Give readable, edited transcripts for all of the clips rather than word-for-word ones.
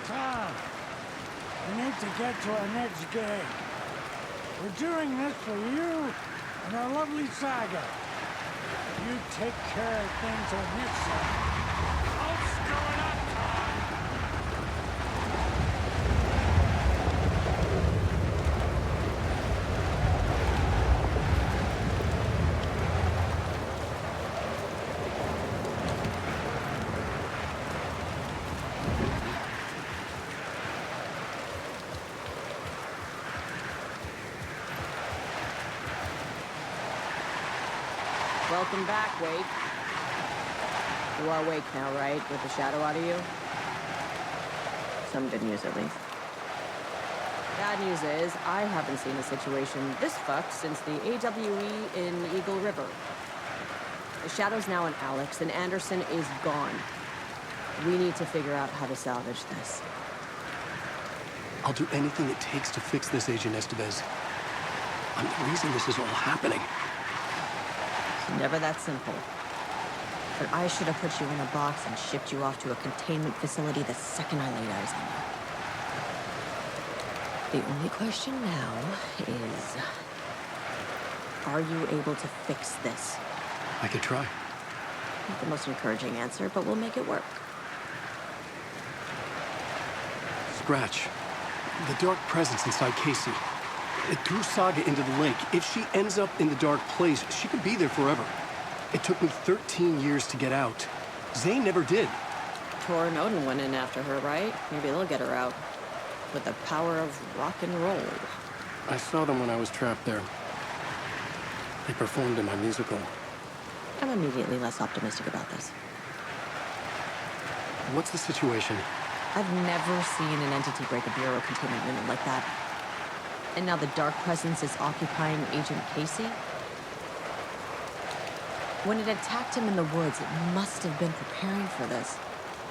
time. We need to get to our next game. We're doing this for you and our lovely Saga. You take care of things on this side. I'll screw it up, Tom! Welcome back, Wade. You are awake now, right? With the shadow out of you? Some good news, at least. Bad news is, I haven't seen a situation this fucked since the AWE in Eagle River. The shadow's now in Alex, and Anderson is gone. We need to figure out how to salvage this. I'll do anything it takes to fix this, Agent Estevez. I'm the reason this is all happening. Never that simple. But I should have put you in a box and shipped you off to a containment facility the second I laid eyes on you. The only question now is... are you able to fix this? I could try. Not the most encouraging answer, but we'll make it work. Scratch. The dark presence inside Casey. It threw Saga into the lake. If she ends up in the dark place, she could be there forever. It took me 13 years to get out. Zane never did. Tor and Odin went in after her, right? Maybe they'll get her out. With the power of rock and roll. I saw them when I was trapped there. They performed in my musical. I'm immediately less optimistic about this. What's the situation? I've never seen an entity break a bureau containment unit like that. And now the dark presence is occupying Agent Casey? When it attacked him in the woods, it must have been preparing for this.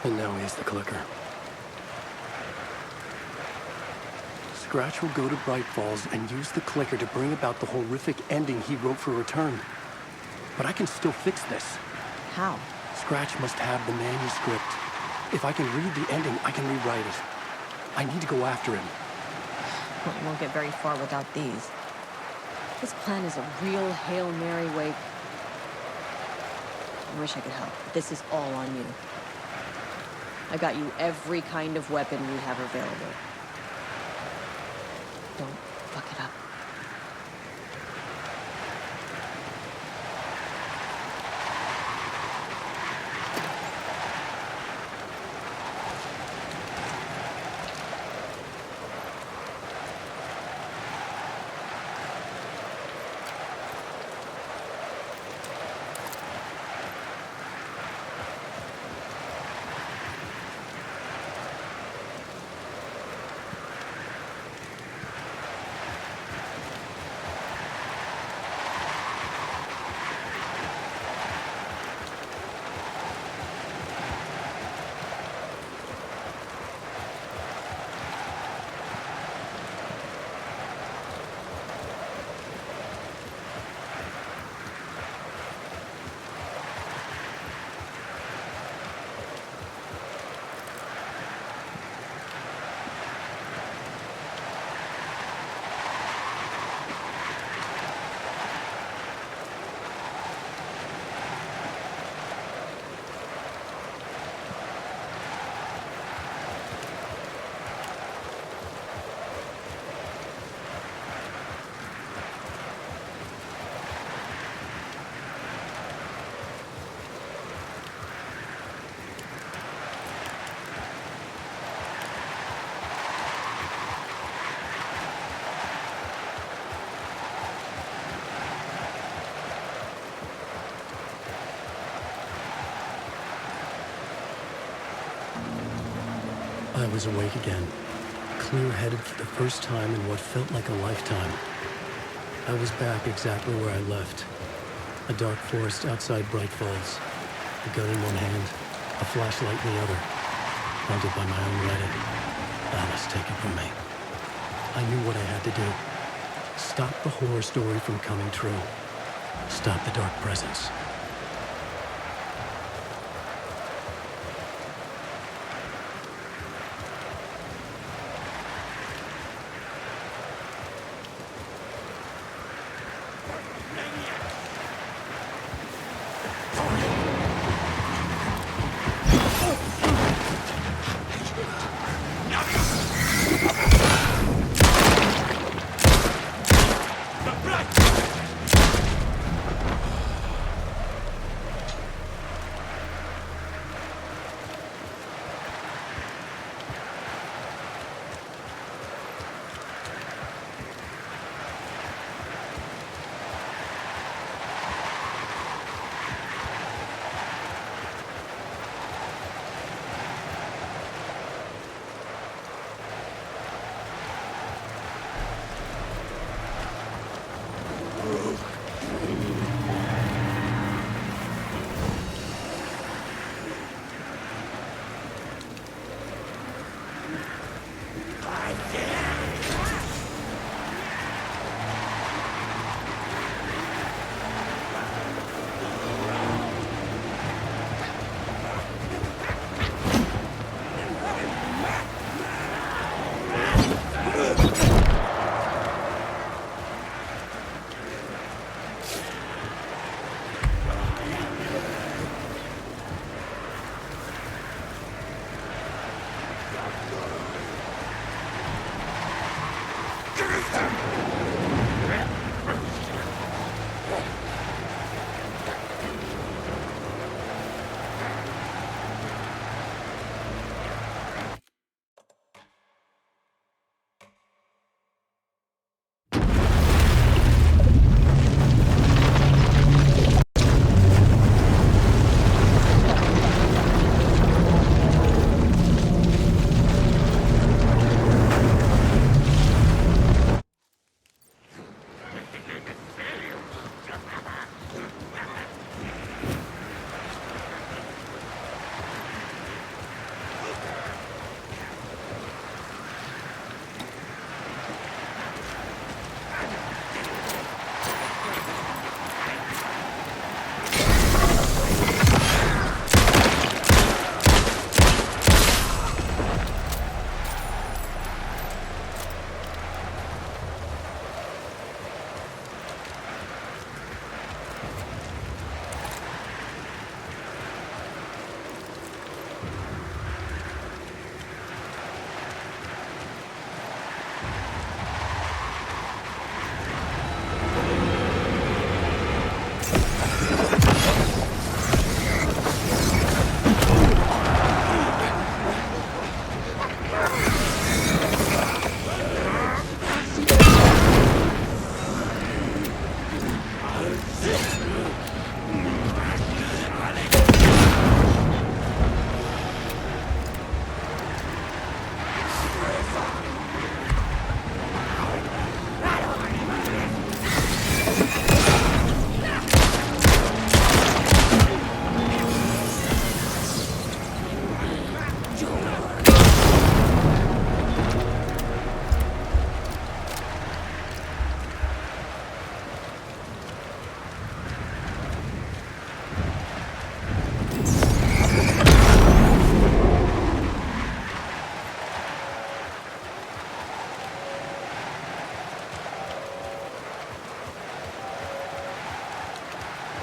And now he's the clicker. Scratch will go to Bright Falls and use the clicker to bring about the horrific ending he wrote for Return. But I can still fix this. How? Scratch must have the manuscript. If I can read the ending, I can rewrite it. I need to go after him. Well, we won't get very far without these. This plan is a real Hail Mary wake. I wish I could help, but this is all on you. I got you every kind of weapon we have available. Don't fuck it up. I was awake again, clear-headed for the first time in what felt like a lifetime. I was back exactly where I left. A dark forest outside Bright Falls. A gun in one hand, a flashlight in the other. Haunted by my own writing. Alice, take it from me. I knew what I had to do. Stop the horror story from coming true. Stop the dark presence.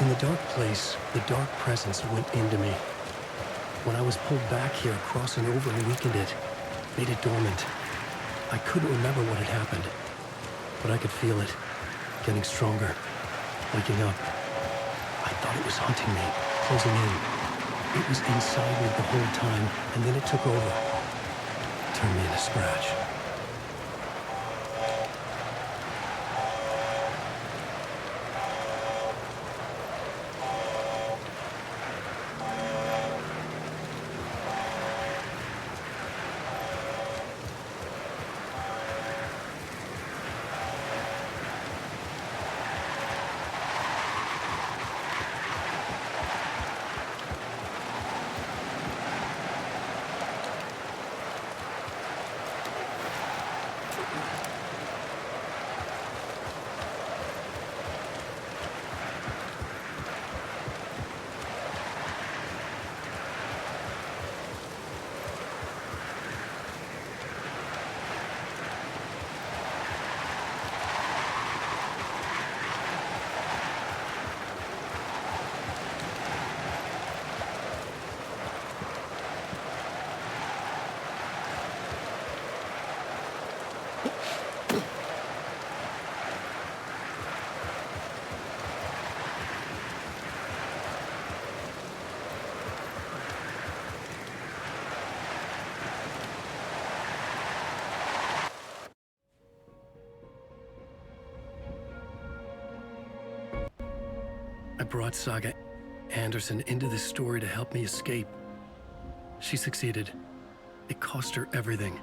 In the dark place, the dark presence went into me. When I was pulled back here, crossing over and weakened it, made it dormant. I couldn't remember what had happened, but I could feel it, getting stronger, waking up. I thought it was hunting me, closing in. It was inside me the whole time, and then it took over. Turned me into Scratch. I brought Saga Anderson into this story to help me escape. She succeeded. It cost her everything.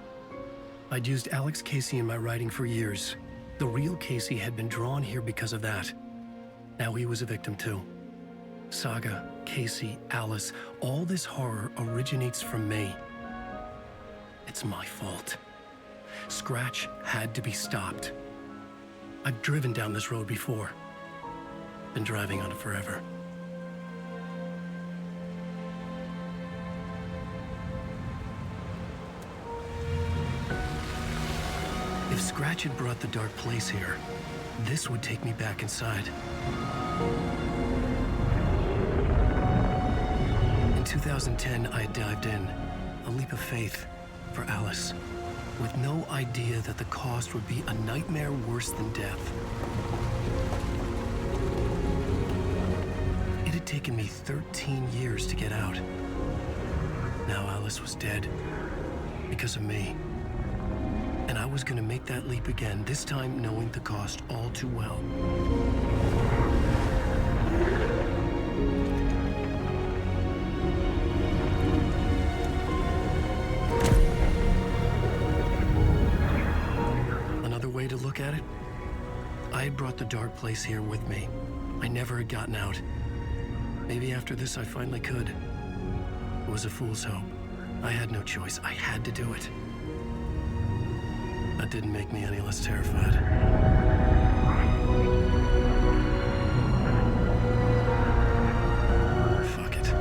I'd used Alex Casey in my writing for years. The real Casey had been drawn here because of that. Now he was a victim too. Saga, Casey, Alice, all this horror originates from me. It's my fault. Scratch had to be stopped. I've driven down this road before. Been driving on it forever. If Scratch had brought the dark place here, this would take me back inside. In 2010, I had dived in, a leap of faith for Alice. with no idea that the cost would be a nightmare worse than death. It had taken me 13 years to get out. Now Alice was dead, because of me. And I was gonna make that leap again, this time knowing the cost all too well. Another way to look at it, I had brought the dark place here with me. I never had gotten out. Maybe after this I finally could. It was a fool's hope. I had no choice. I had to do it. That didn't make me any less terrified. Fuck it.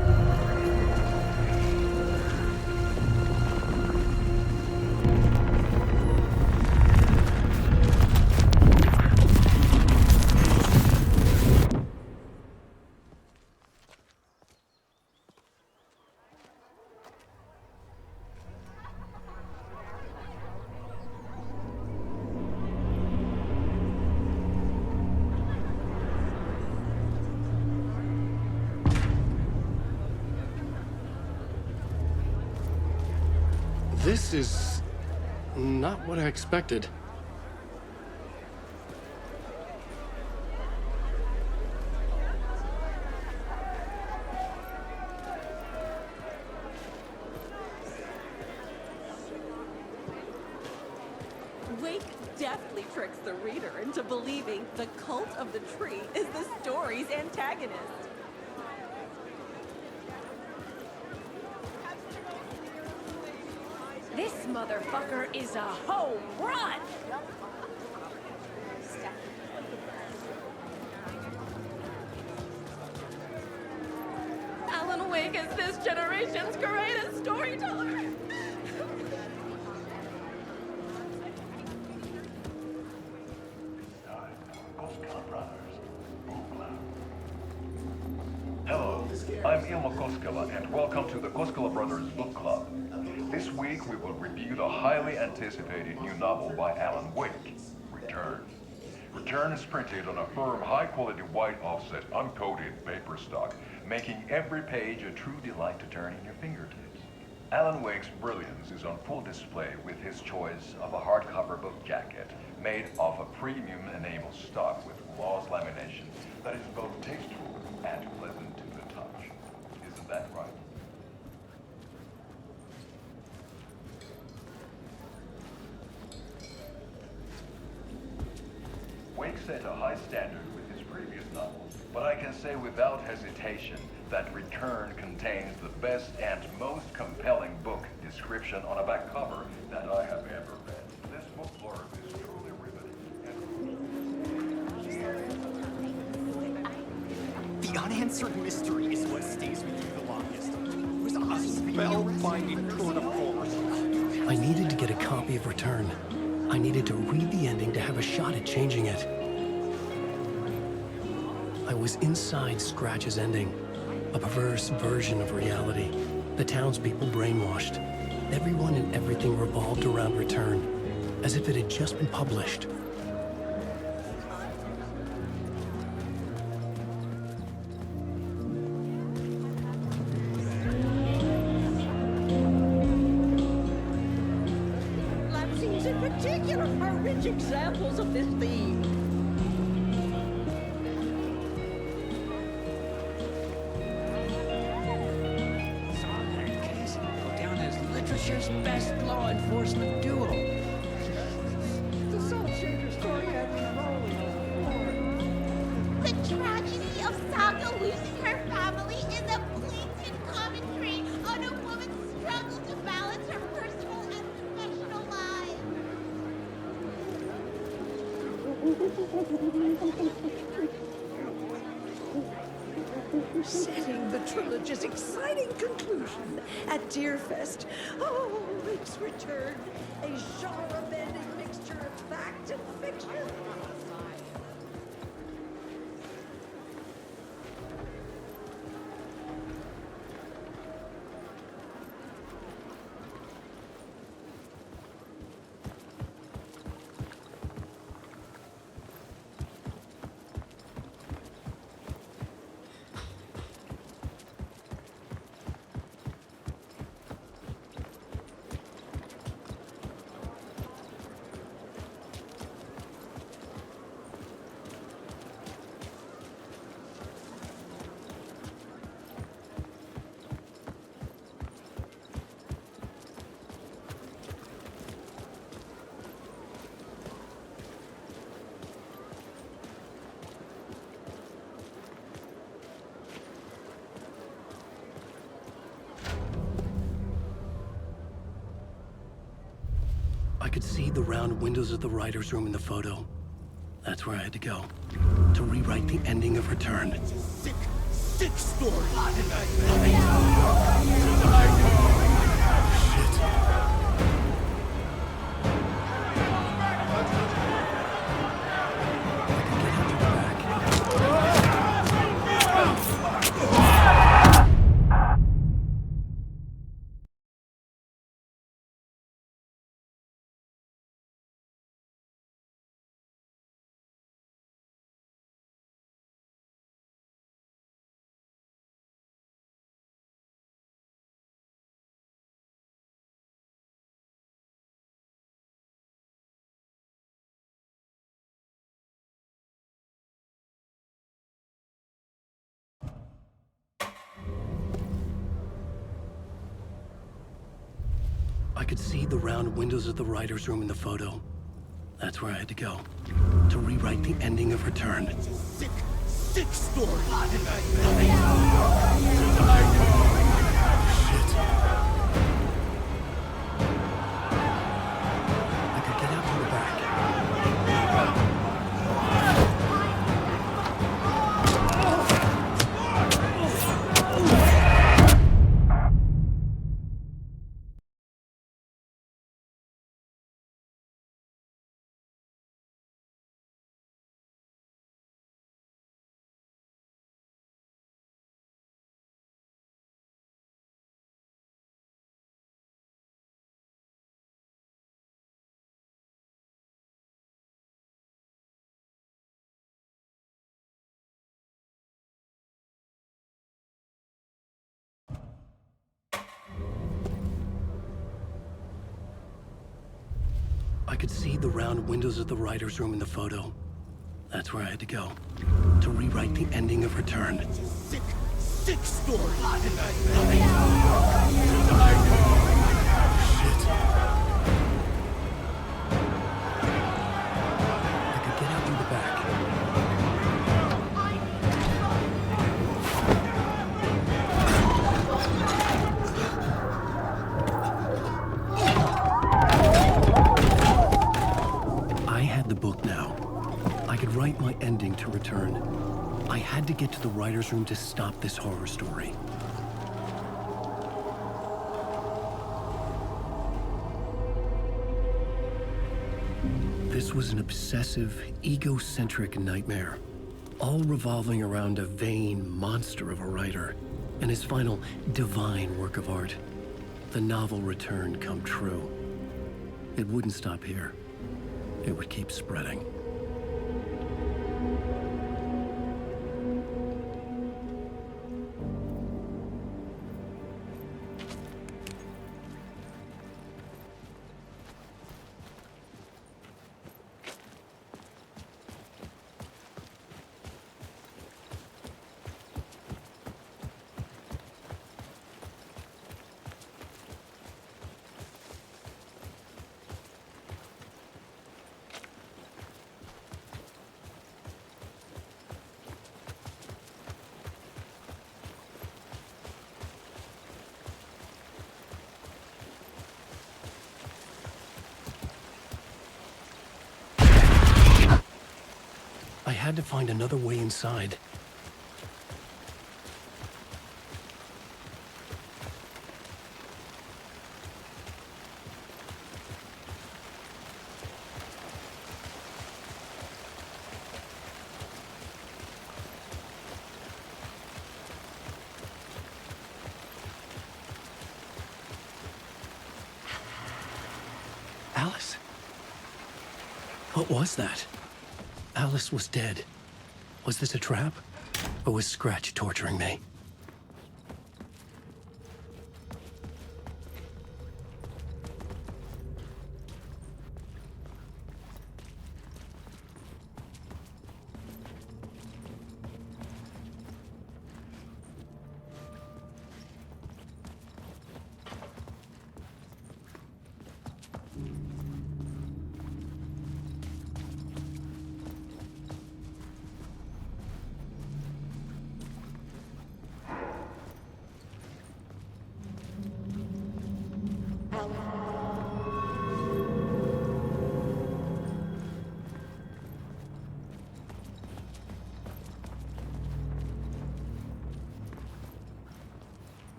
This is not what I expected. Wake deftly tricks the reader into believing the cult of the tree is the story's antagonist. This motherfucker is a home run! Alan Wake is this generation's greatest storyteller. Hello, I'm Ilmo Koskela, and welcome to the Koskela Brothers Book Club. This week we will review the highly anticipated new novel by Alan Wake, Return. Return is printed on a firm, high-quality white offset, uncoated paper stock, making every page a true delight to turn in your fingertips. Alan Wake's brilliance is on full display with his choice of a hardcover book jacket made of a premium enamel stock with gloss lamination that is both tasteful and pleasant to the touch. Isn't that right? Wake set a high standard with his previous novels, but I can say without hesitation that Return contains the best and most compelling book description on a back cover that I have ever read. This book blurb is truly riveting. The unanswered mystery is what stays with you the longest. It was a spellbinding tour de force. I needed to get a copy of Return. I needed to read the ending to have a shot at changing it. I was inside Scratch's ending, a perverse version of reality. The townspeople brainwashed. Everyone and everything revolved around Return, as if it had just been published. Lapsings in particular are rich examples of this theme. Saga and Casey go down as literature's best law enforcement duo. The Salt Shaker story had me rolling. The tragedy of Saga losing her family is a blatant commentary on a woman's struggle to balance her personal and professional lives. Setting the trilogy's exciting conclusion at DEERFEST. Oh, Wake's Return, a genre-bending mixture of fact and fiction. I could see the round windows of the writer's room in the photo. That's where I had to go. To rewrite the ending of Return. Sick, sick story. I could see the round windows of the writer's room in the photo. That's where I had to go. To rewrite the ending of Return. Sick, sick story. I could get out from the back. I could see the round windows of the writer's room in the photo. That's where I had to go. To rewrite the ending of Return. Sick, sick story. I could get out through the back. I had the book now. I could write my ending to Return. I had to get to the writer's room to stop this horror story. This was an obsessive, egocentric nightmare, all revolving around a vain monster of a writer and his final divine work of art, the novel Return come true. It wouldn't stop here. It would keep spreading. I had to find another way inside. Alice? What was that? Alice was dead. Was this a trap? Or was Scratch torturing me?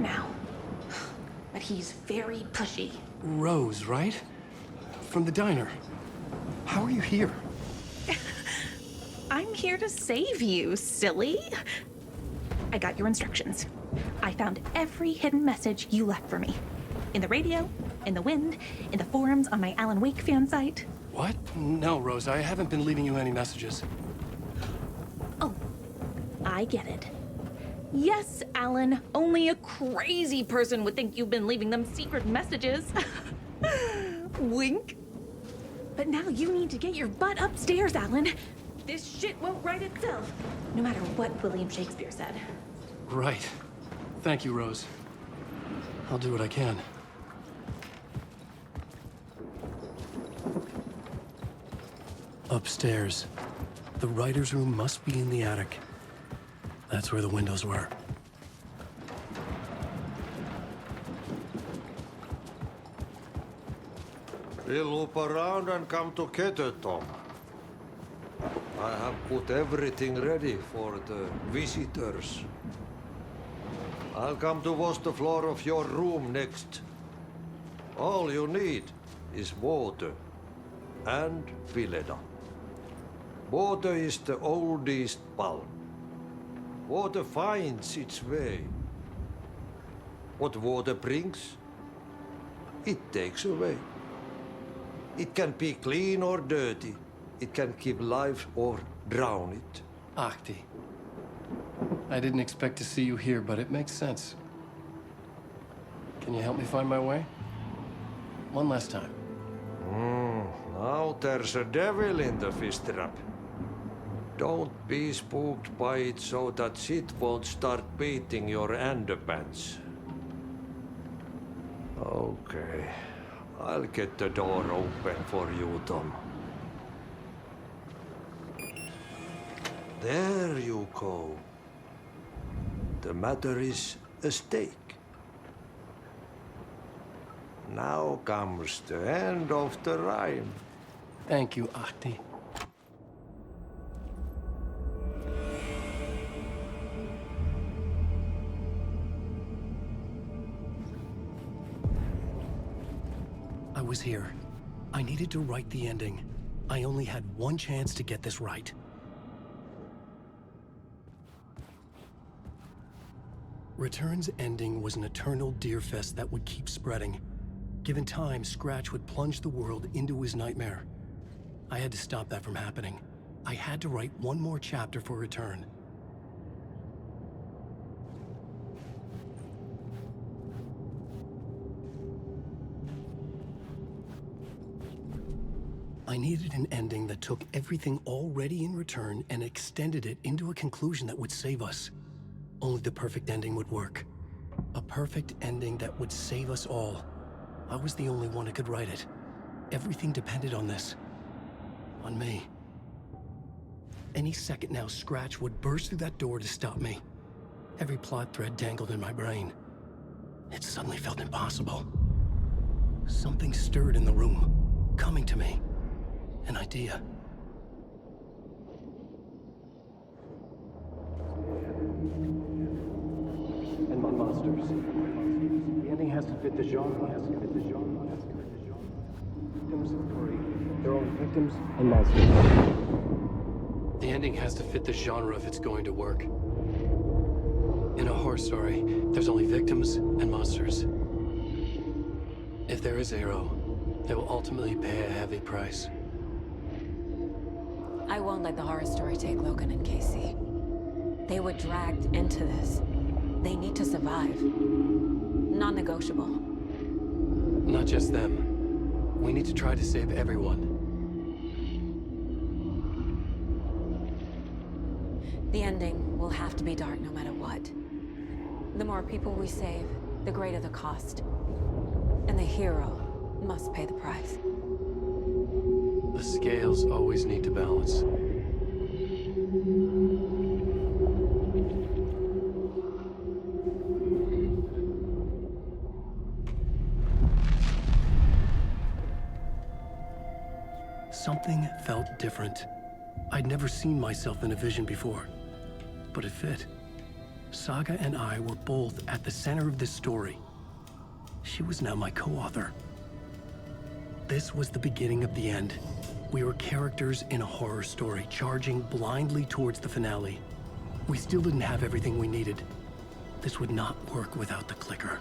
now. But he's very pushy. Rose, right? From the diner. How are you here? I'm here to save you, silly. I got your instructions. I found every hidden message you left for me. In the radio, in the wind, in the forums on my Alan Wake fan site. What? No, Rose, I haven't been leaving you any messages. Oh, I get it. Yes, Alan, only a crazy person would think you've been leaving them secret messages. Wink. But now you need to get your butt upstairs, Alan. This shit won't right itself, no matter what William Shakespeare said. Right. Thank you, Rose. I'll do what I can. Upstairs. The writer's room must be in the attic. That's where the windows were. We'll loop around and come together, Tom. I have put everything ready for the visitors. I'll come to wash the floor of your room next. All you need is water and Vileda. Water is the oldest bulb. Water finds its way. What water brings, it takes away. It can be clean or dirty. It can give life or drown it. Ahti. I didn't expect to see you here, but it makes sense. Can you help me find my way? One last time. Now there's a devil in the fish trap. Don't be spooked by it so that shit won't start beating your underpants. Okay. I'll get the door open for you, Tom. There you go. The matter is a stake. Now comes the end of the rhyme. Thank you, Ahti. I was here. I needed to write the ending. I only had one chance to get this right. Return's ending was an eternal DEERFEST that would keep spreading. Given time, Scratch would plunge the world into his nightmare. I had to stop that from happening. I had to write one more chapter for Return. I needed an ending that took everything already in Return and extended it into a conclusion that would save us. Only the perfect ending would work. A perfect ending that would save us all. I was the only one who could write it. Everything depended on this. On me. Any second now, Scratch would burst through that door to stop me. Every plot thread dangled in my brain. It suddenly felt impossible. Something stirred in the room, coming to me. An idea. And my monsters. The ending has to fit the genre. Victims of three. They're only victims and monsters. The ending has to fit the genre if it's going to work. In a horror story, there's only victims and monsters. If there is Arrow, they will ultimately pay a heavy price. I won't let the horror story take Logan and Casey. They were dragged into this. They need to survive. Non-negotiable. Not just them. We need to try to save everyone. The ending will have to be dark no matter what. The more people we save, the greater the cost. And the hero must pay the price. The scales always need to balance. Something felt different. I'd never seen myself in a vision before, but it fit. Saga and I were both at the center of this story. She was now my co-author. This was the beginning of the end. We were characters in a horror story, charging blindly towards the finale. We still didn't have everything we needed. This would not work without the clicker.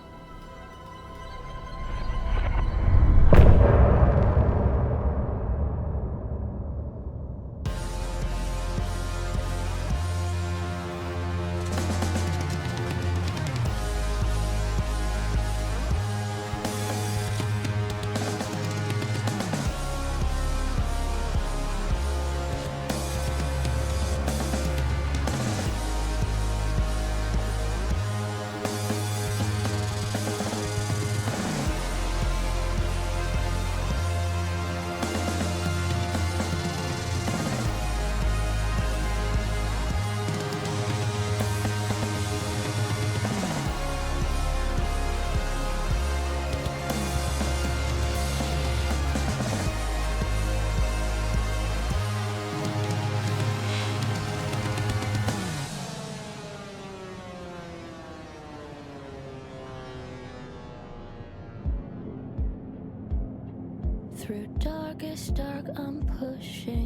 Through darkest dark, I'm pushing.